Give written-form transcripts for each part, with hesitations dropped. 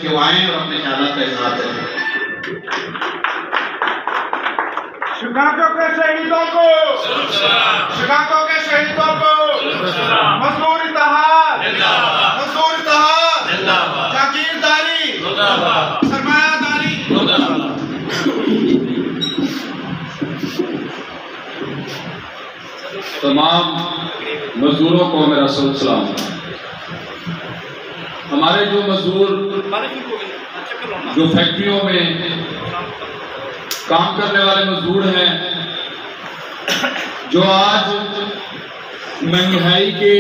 कि वो आए और अपने ख्यालात का इजहार करें। शिकागो के शहीदों को, शिकागो के शहीदों को, मजदूर इत्तेहाद, मजदूर इत्तेहाद, जागीरदारी, सरमायादारी। तमाम मजदूरों को मेरा सलाम। हमारे जो मजदूर जो फैक्ट्रियों में काम करने वाले मजदूर हैं, जो आज महंगाई के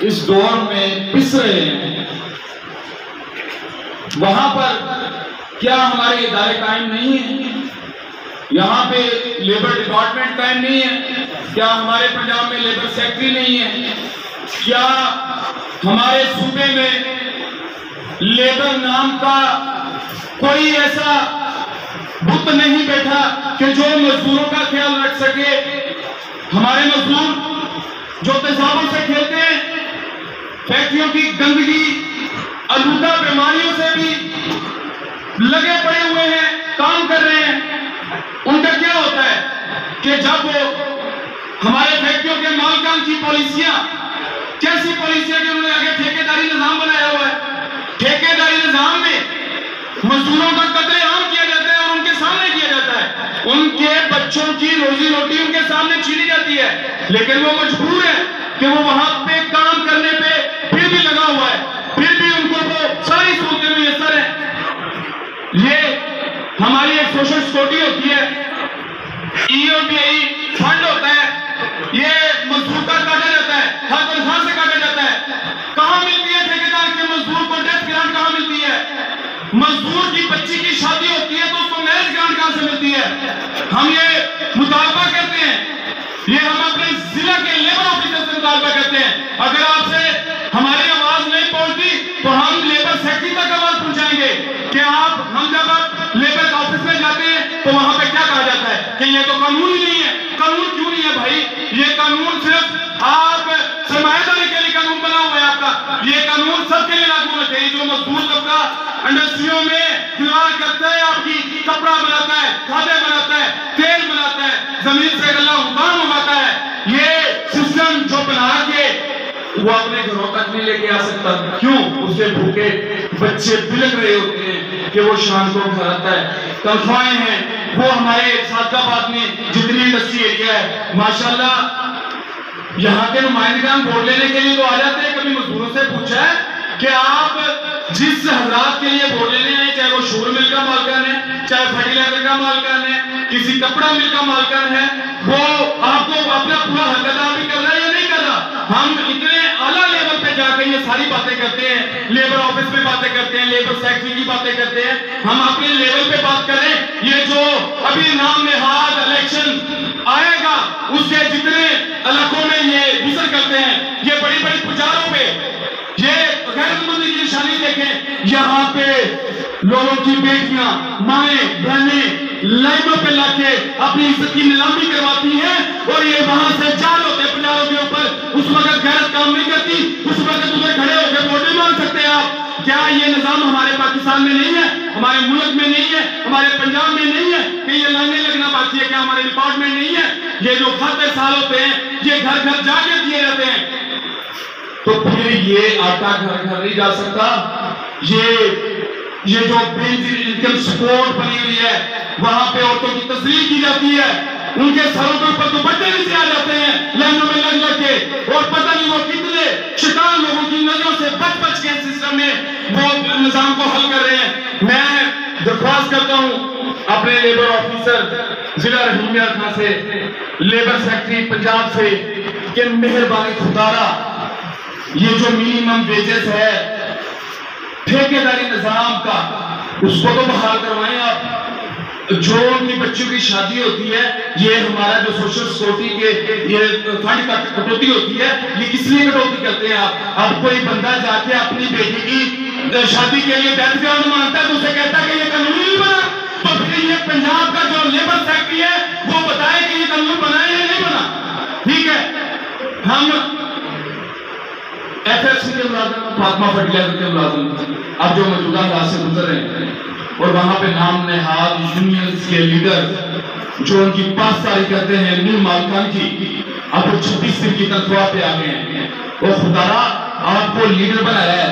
इस दौर में पिस रहे हैं, वहां पर क्या हमारे इदारे कायम नहीं है? यहाँ पे लेबर डिपार्टमेंट कायम नहीं है? क्या हमारे पंजाब में लेबर सेक्रेटरी नहीं है? क्या हमारे सूबे में लेबर नाम का कोई ऐसा बुत नहीं बैठा कि जो मजदूरों का ख्याल रख सके? हमारे मजदूर जो तेजाबों से खेलते हैं, फैक्ट्रियों की गंदगी, आलूदा बीमारियों से भी लगे पड़े हुए हैं, काम कर रहे हैं, उनका क्या होता है कि जब वो हमारे फैक्ट्रियों के मालिकान की पॉलिसियां, कैसी पॉलिसियां कि उन्होंने आगे ठेकेदारी निजाम बनाया हुआ है। ठेकेदारी निजाम में मजदूरों का कत्लेआम किया जाता है और उनके सामने किया जाता है। उनके बच्चों की रोजी रोटी उनके सामने छीनी जाती है, लेकिन वो मजबूर है कि वो वहां पे काम करने पे फिर भी लगा हुआ है, फिर भी उनको वो सारी सूरतें मुयसर है। ये हमारी एक सोशल सिक्योरिटी होती है, ईओपीआई फंड होता है, ये मजदूर का काटा जाता है, हर तनख्वाह से काटा जाता है। कहां मिलती है ठेकेदार के मजदूर को डेथ ग्रांट? कहां मिलती है? मजदूर की बच्ची की शादी होती है तो उसको मैरिज ग्रांट कहां से मिलती है? हम ये मुतालबा करते हैं, ये हम अपने जिला के लेबर ऑफिसर से मुतालबा करते हैं। अगर आपसे हमारी आवाज नहीं पहुंचती तो हम लेबर सेक्रेटरी तक आवाज पहुंचाएंगे कि हम जब लेबर ऑफिस में जाते हैं तो वहां पे क्या कहा जाता है कि ये तो कानून ही नहीं है। कानून क्यों नहीं है भाई? ये कानून सिर्फ आप सरमायादारी के लिए कानून बना हुआ है आपका। ये कानून सबके लिए लागू होना चाहिए। जो मजदूर तबका इंडस्ट्रियों में खिलवाड़ करता है, आपकी कपड़ा बनाता है, खादे बनाता है, तेल बनाता है, जमीन से गला हुकाम उगाता है, ये सिस्टम जो बना के वो अपने घरों तक नहीं लेके आ सकता। क्यों? उसके भूखे बच्चे बिलख रहे होते हैं कि वो शाम को घर आता है। तनख्वाहें हैं वो हमारे सादाबाद में जितनी इंडस्ट्री एरिया है माशाल्लाह, यहाँ के नुमाइंदगान वोट लेने के लिए तो आ जाते हैं। कभी मजदूरों से पूछा है कि आप जिस हजरात के लिए वोट लेने आए, चाहे वो शुगर मिल का मालकान है, चाहे फर्टिलाइजर का मालकान है, किसी कपड़ा मिल का मालकान है, वो आपको अपना पूरा हक अदा भी कर रहा है या नहीं कर रहा? हम इतने आला लेवल पे जाकर ये सारी बातें करते हैं, लेबर ऑफिस में बातें करते हैं, लेबर सेक्रेटरी की बातें करते हैं। हम अपने लेवल पे बात करें। ये जो अभी नाम नेहाद इलेक्शन आएगा, उसके जितने इलाकों में ये विजन करते हैं, ये बड़ी बड़ी पुजारों पे ये गैरतमंदी की निशानी देखें। यहाँ पे लोगों की बेटियां, माएं, बहनें लाइनों पे लाके अपनी इज्जत की नीलामी करवाती हैं और ये वहां से जाल होते हैं पंजाबों के ऊपर। उस वक्त गैरत काम नहीं करती, उस वक्त उधर खड़े होकर वोट नहीं मांग सकते आप। क्या ये निजाम हमारे पाकिस्तान में नहीं है, हमारे मुल्क में नहीं है, हमारे पंजाब में नहीं है कि ये लाइनें लगना बाकी है? क्या हमारे डिपार्टमेंट नहीं है? ये जो खाते साल होते हैं ये घर घर जाके दिए जाते हैं, तो फिर ये आटा घर घर नहीं जा सकता। ये जो बेसिक इनकम सपोर्ट बनी हुई है, वहां पे औरतों की तस्लीम की जाती है, उनके सरों के ऊपर दुपट्टे नीचे आ जाते हैं लाइनों में लग लग के, और पता नहीं वो कितने शिकार लोगों की नजरों से बच बच के सिस्टम में वो निजाम को हल कर रहे हैं। मैं दरख्वास्त करता हूं अपने लेबर ऑफिसर जिला रहीमिया खां से, लेबर सेक्रेटरी पंजाब से कि मेहरबानी खुदारा ये जो मिनिमम वेजेस है ठेकेदारी निजाम का, उसको तो बहाल करवाएं आप। जो उनकी बच्चों की शादी होती है, ये हमारा जो सोशल सिक्योरिटी के ये फंड का कटौती होती है, ये किस लिए कटौती करते हैं आप? अब कोई बंदा जाके अपनी बेटी की शादी के लिए डेथ ग्रांट मांगता है तो उसे कहता है कि ये कानून नहीं बना। तो फिर ये पंजाब का जो लेबर सेक्रेटरी है वो बताए कि ये कानून बना है या नहीं बना। ठीक है, हम FFC के मुलाजिम, फातिमा फर्टिलाइजर के मुलाजिम अब जो मौजूदा हालात से गुजर रहे हैं, और वहां पे नाम नेहाद यूनियंस के लीडर जो उनकी पासदारी करते हैं न्यू मालकान की, अब वो 26 दिन की तनख्वाह पे आ गए हैं। वो खुदारा आपको लीडर बनाया है,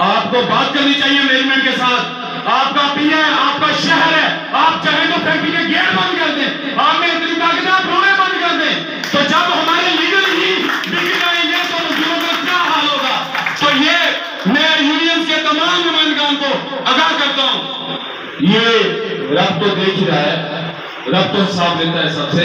आपको बात करनी चाहिए मैनेजमेंट के साथ। आपका पीए है, आपका शहर है, आप चाहे तो फैक्ट्री के गेट बंद कर दें, आप में इतनी ताकत है आप रोड़े बंद कर दें। तो जब हमारे लीडर ही बिगड़ जाएंगे तो मजदूरों का क्या हाल होगा? तो ये मैं यूनियंस के तमाम नुमाइंदगान को आगाह करता हूं, ये रब तो देख ही रहा है, रब तो हिसाब लेता है सबसे,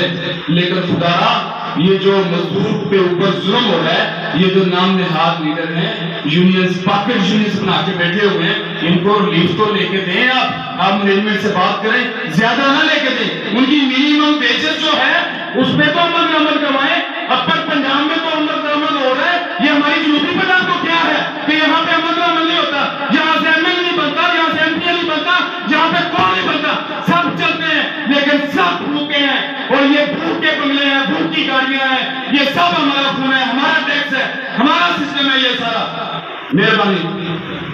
लेकिन खुदारा ये जो मजदूर पे ऊपर जुल्म हो रहा है, ये जो नाम नेहाद लीडर हैं यूनियंस, पॉकेट यूनियंस बना के बैठे हुए हैं, इनको रिलीफ तो लेके दें। आप मैनेजमेंट से बात करें, ज्यादा ना लेके दें, उनकी मिनिमम वेजेस जो है उसमें तो अमल करवाएं। अपर पंजाब में तो अमल हो रहा है, ये हमारी जनूबी पंजाब को क्या है कि यहाँ पे अमल नहीं होता, यहाँ से ML नहीं बनता, यहाँ से MP नहीं बनता, यहाँ पे कौन नहीं बनता, सब चलते हैं लेकिन सब भूखे हैं, और ये भूख के बंगले हैं, भूख की गाड़ियां हैं, ये सब हमारा खून है, हमारा टैक्स है, हमारा सिस्टम है ये सारा। मेहरबानी।